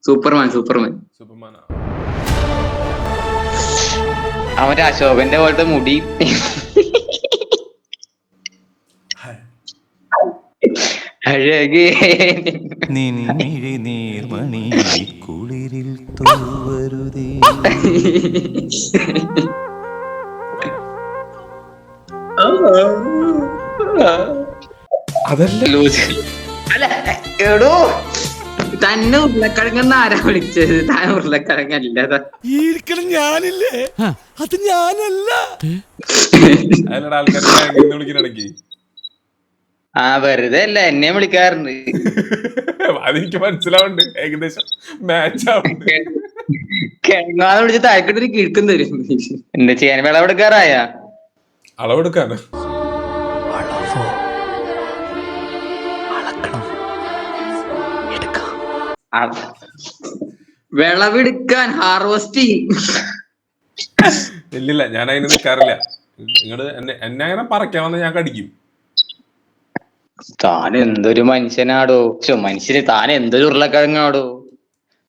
Superman Superman. സൂപ്പർമാനാ. അവന്റെ അശോകന്റെ പോലത്തെ മുടി. അഴകേ നിൻമിഴി നീർമണി കുളിരിൽ തൂവരുതേ. അതല്ല അല്ല എടോ, തന്നെ ഉരുളക്കിഴങ്ങെന്ന് ആരാ വിളിച്ചത്? താൻ ഉരുളക്കിഴങ്ങല്ല. ഞാനില്ലേ അത് ഞാനല്ല. അതിലൂടെ ആൾക്കാർ വിളിക്കുന്നിടയ്ക്ക് ആ വെറുതെ അല്ല, എന്നെ വിളിക്കാറുണ്ട്. അതെനിക്ക് മനസ്സിലാവുന്നുണ്ട്, ഏകദേശം മാച്ച് ആവുന്നുണ്ട്. കിഴങ്ങാന്ന് വിളിച്ച് താഴെക്കിട്ടൊരു കിഴക്കും തരും. എന്താ ചെയ്യാൻ? വിളവെടുക്കാറായ? അളവെടുക്കാനോ? വിളവെടുക്കാൻ, ഹാർവെസ്റ്റിംഗ്. ഇല്ലില്ല, ഞാൻ അതിന് നിൽക്കാറില്ല. നിങ്ങള് എന്നെ അങ്ങനെ പറിക്കാൻ വന്ന ഞാൻ കടിക്കും. താൻ എന്തൊരു മനുഷ്യനാടോ, മനുഷ്യന് താൻ എന്തൊരു ഉരുളക്കിഴങ്ങാടോ.